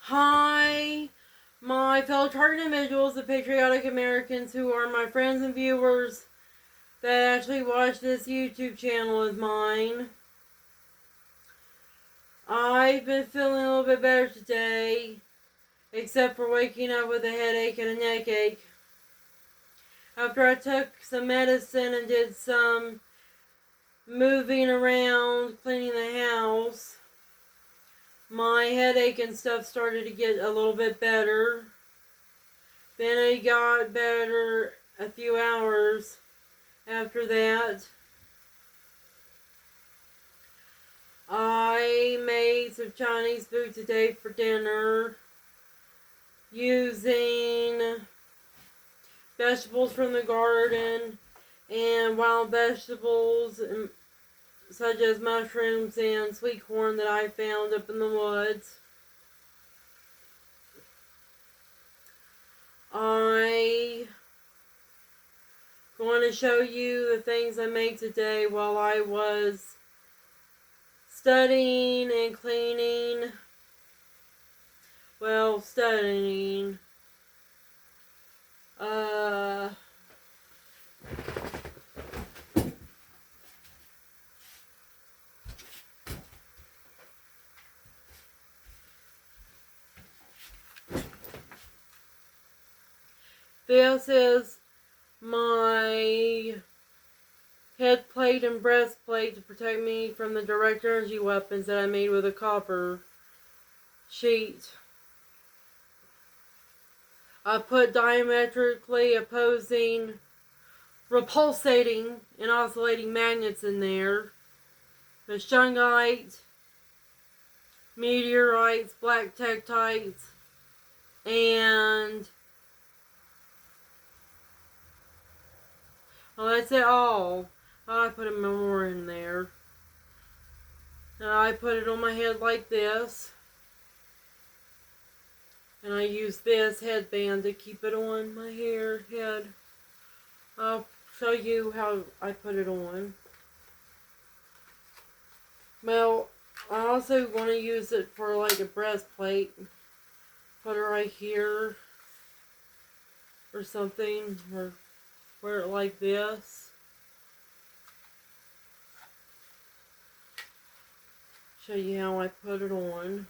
Hi, my fellow target individuals, the patriotic Americans who are my friends and viewers that actually watch this YouTube channel of mine. I've been feeling a little bit better today, except for waking up with a headache and a neck ache. After I took some medicine and did some moving around, cleaning the house, my headache and stuff started to get a little bit better. Then it got better a few hours after that. I made some Chinese food today for dinner using vegetables from the garden and wild vegetables such as mushrooms and sweet corn that I found up in the woods. I'm going to show you the things I made today while I was studying and cleaning. Well, studying. This is my head plate and breastplate to protect me from the direct energy weapons that I made with a copper sheet. I put diametrically opposing, repulsating, and oscillating magnets in there. The shungite, meteorites, black tektites, and well, that's it all. I put more in there. Now I put it on my head like this. And I use this headband to keep it on my head. I'll show you how I put it on. Well, I also want to use it for like a breastplate. Put it right here or something, or wear it like this. Show you how I put it on.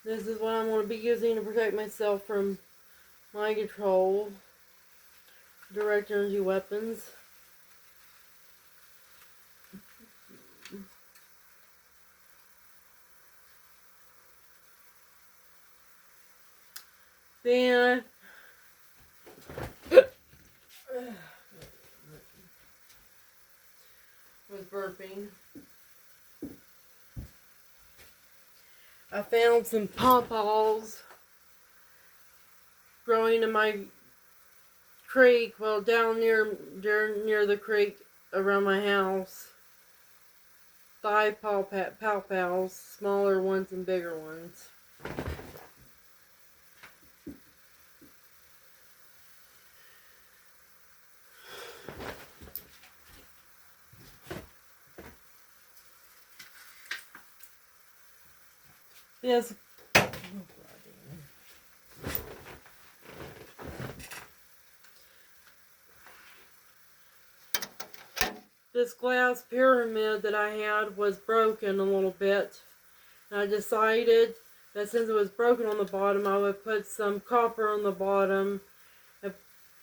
This is what I'm going to be using to protect myself from mind control, direct energy weapons. Then was burping. I found some pawpaws growing in my creek, well, down near the creek around my house. 5 pawpaws, smaller ones and bigger ones. Yes. This glass pyramid that I had was broken a little bit. And I decided that since it was broken on the bottom, I would put some copper on the bottom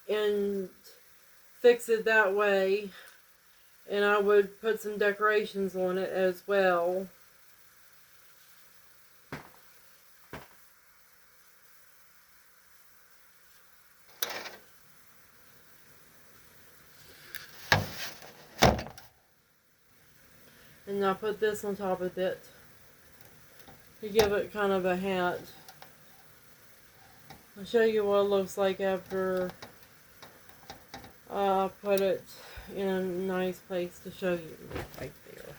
and fix it that way. And I would put some decorations on it as well. And I put this on top of it to give it kind of a hat. I'll show you what it looks like after I put it in a nice place to show you right there.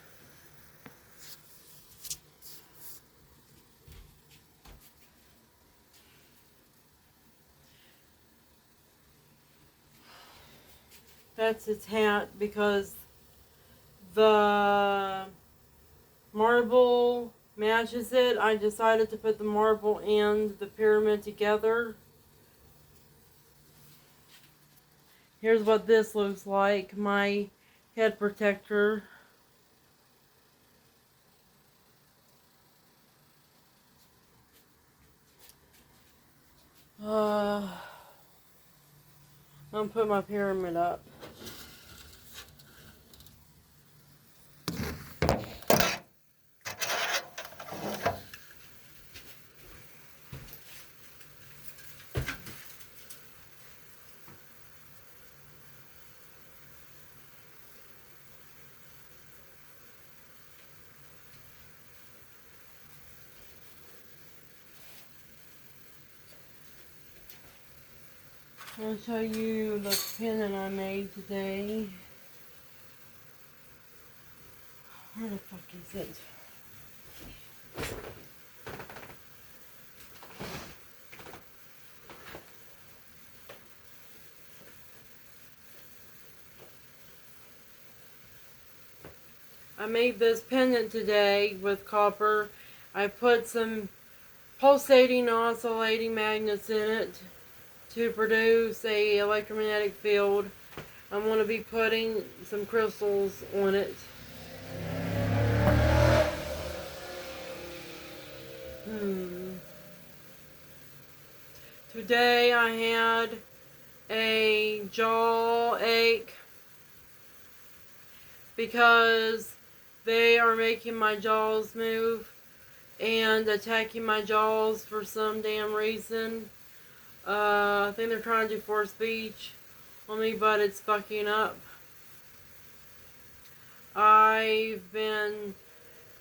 That's its hat because the marble matches it. I decided to put the marble and the pyramid together. Here's what this looks like, my head protector. I'm gonna put my pyramid up. I'll show you the pendant I made today. Where the fuck is it? I made this pendant today with copper. I put some pulsating, oscillating magnets in it to produce a electromagnetic field. I'm going to be putting some crystals on it. Today I had a jaw ache because they are making my jaws move and attacking my jaws for some damn reason. I think they're trying to do force speech on me, but it's fucking up. I've been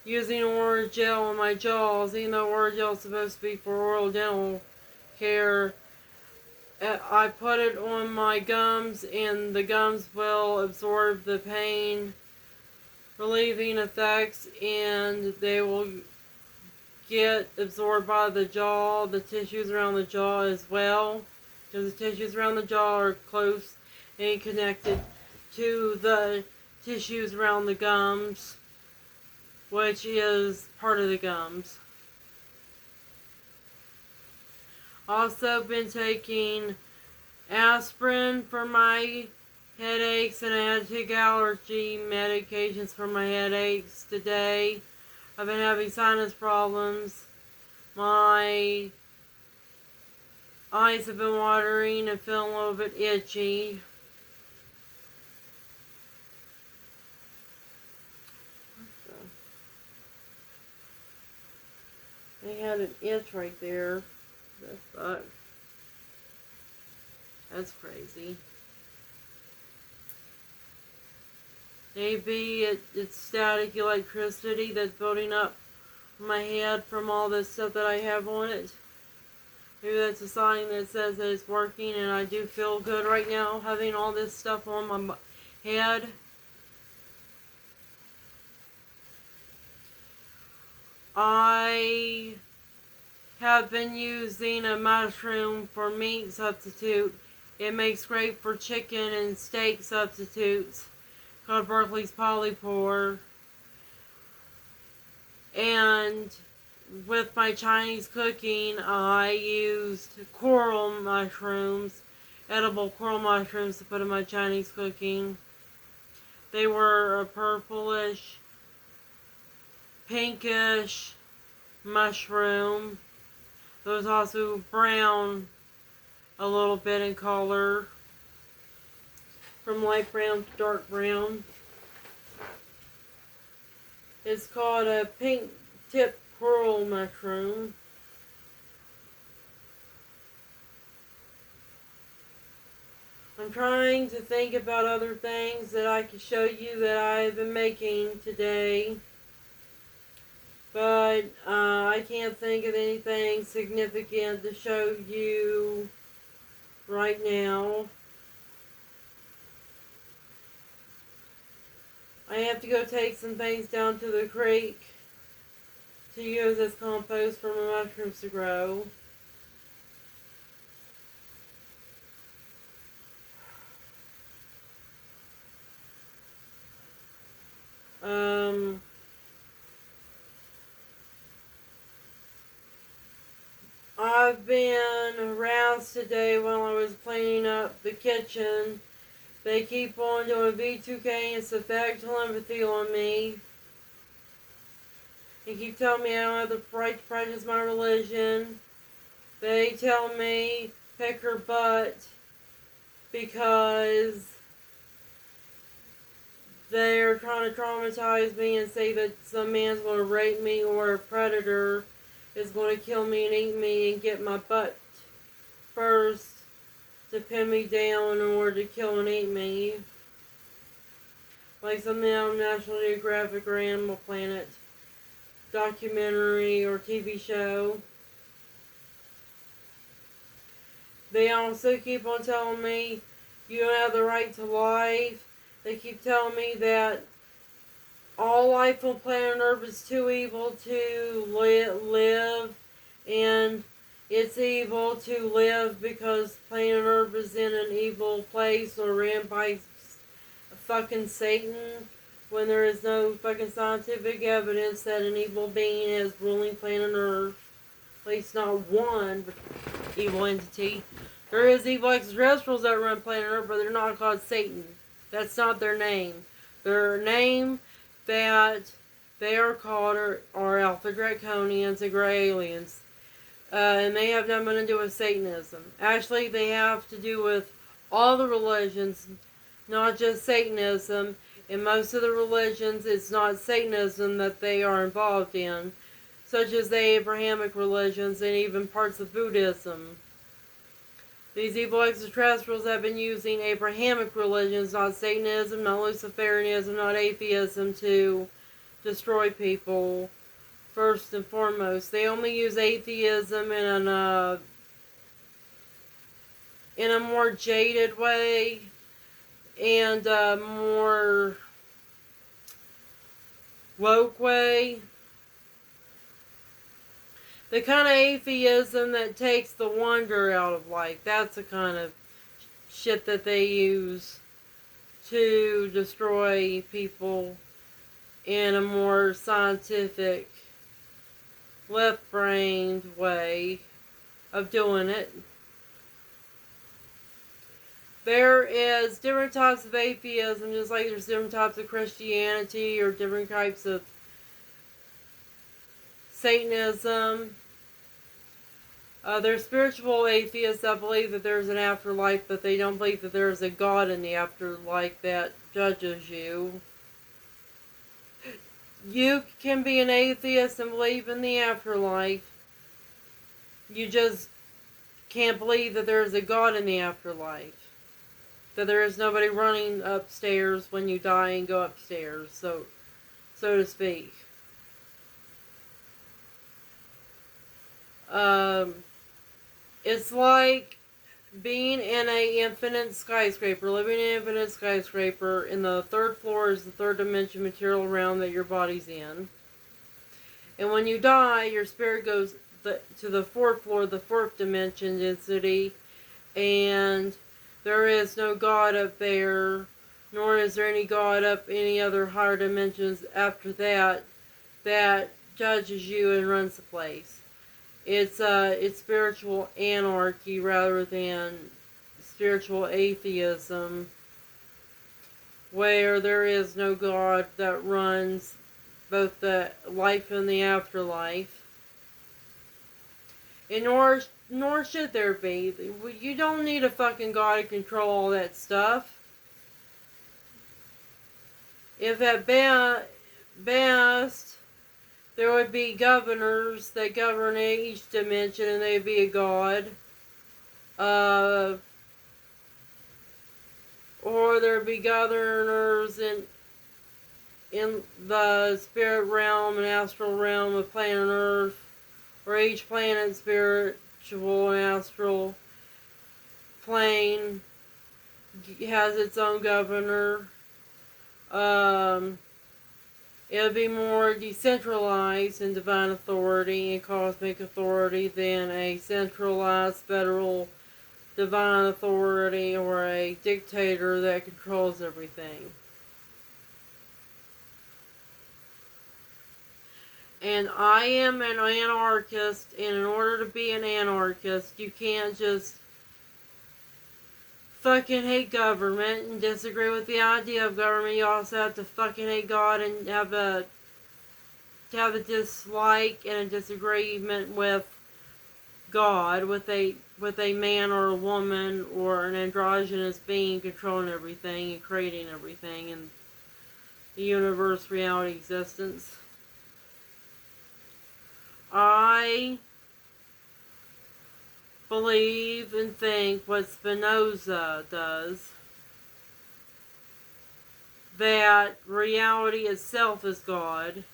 using oral gel on my jaws, even though oral gel is supposed to be for oral dental care. I put it on my gums, and the gums will absorb the pain relieving effects, and they will get absorbed by the jaw, the tissues around the jaw as well, because the tissues around the jaw are close and connected to the tissues around the gums, which is part of the gums. Also been taking aspirin for my headaches, and I had to take allergy medications for my headaches today. I've been having sinus problems. My eyes have been watering and feeling a little bit itchy. They had an itch right there. That sucks. That's crazy. Maybe it's static electricity that's building up my head from all this stuff that I have on it. Maybe that's a sign that says that it's working, and I do feel good right now having all this stuff on my head. I have been using a mushroom for meat substitute. It makes great for chicken and steak substitutes, called Berkeley's Polypore. And with my Chinese cooking, I used coral mushrooms, edible coral mushrooms, to put in my Chinese cooking. They were a purplish, pinkish mushroom. It was also brown a little bit in color, from light brown to dark brown. It's called a pink tip coral mushroom. I'm trying to think about other things that I can show you that I've been making today. But I can't think of anything significant to show you right now. I have to go take some things down to the creek to use as compost for my mushrooms to grow. Um, I've been harassed today while I was cleaning up the kitchen. They keep on doing V2K and Cephalic telepathy on me. They keep telling me I don't have the right to practice my religion. They tell me pick her butt because they're trying to traumatize me and say that some man's going to rape me or a predator is going to kill me and eat me and get my butt first to pin me down in order to kill and eat me. Like something out of National Geographic or Animal Planet documentary or TV show. They also keep on telling me you don't have the right to life. They keep telling me that all life on planet Earth is too evil to live, and it's evil to live because planet Earth is in an evil place or ran by fucking Satan, when there is no fucking scientific evidence that an evil being is ruling planet Earth. At least not one evil entity. There is evil extraterrestrials that run planet Earth, but they're not called Satan. That's not their name. Their name that they are called are Alpha Draconians and Grey Aliens. And they have nothing to do with Satanism. Actually, they have to do with all the religions, not just Satanism. In most of the religions, it's not Satanism that they are involved in, such as the Abrahamic religions and even parts of Buddhism. These evil extraterrestrials have been using Abrahamic religions, not Satanism, not Luciferianism, not atheism, to destroy people, first and foremost. They only use atheism in a more jaded way and a more woke way. The kind of atheism that takes the wonder out of life. That's the kind of shit that they use to destroy people in a more scientific, left-brained way of doing it. There is different types of atheism, just like there's different types of Christianity or different types of Satanism. There's spiritual atheists that believe that there's an afterlife, but they don't believe that there's a God in the afterlife that judges you. You can be an atheist and believe in the afterlife. You just can't believe that there's a God in the afterlife. That there is nobody running upstairs when you die and go upstairs, so to speak. It's like being in a infinite skyscraper, living in an infinite skyscraper, and the third floor is the third dimension material realm that your body's in. And when you die, your spirit goes to the fourth floor, the fourth dimension density, and there is no God up there, nor is there any God up any other higher dimensions after that judges you and runs the place. It's spiritual anarchy rather than spiritual atheism, where there is no God that runs both the life and the afterlife. And nor should there be. You don't need a fucking God to control all that stuff. If at best there would be governors that govern each dimension, and they'd be a god. Or there'd be governors in the spirit realm and astral realm of planet Earth, where each planet, spiritual and astral plane, has its own governor. It'll be more decentralized in divine authority and cosmic authority than a centralized federal divine authority or a dictator that controls everything. And I am an anarchist, and in order to be an anarchist, you can't just fucking hate government and disagree with the idea of government. You also have to fucking hate God and have a dislike and a disagreement with God, with a man or a woman or an androgynous being controlling everything and creating everything in the universe, reality, existence. I believe and think what Spinoza does, that reality itself is God,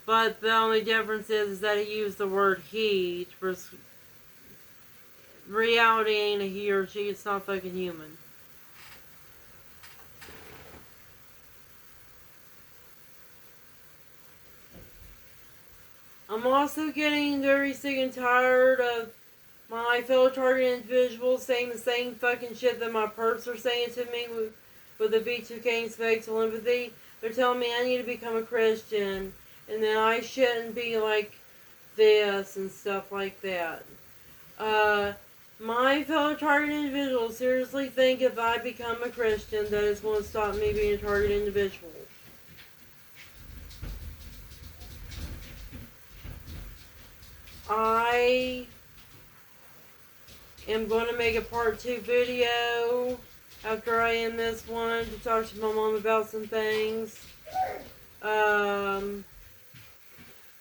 but the only difference is that he used the word he. Reality ain't a he or she, it's not fucking human. I'm also getting very sick and tired of my fellow target individuals saying the same fucking shit that my perps are saying to me with the V2K and spectral empathy. They're telling me I need to become a Christian and that I shouldn't be like this and stuff like that. My fellow target individuals seriously think if I become a Christian that it's going to stop me being a target individual. I am going to make a part 2 video after I end this one to talk to my mom about some things.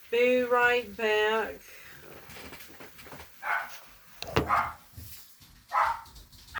Be right back.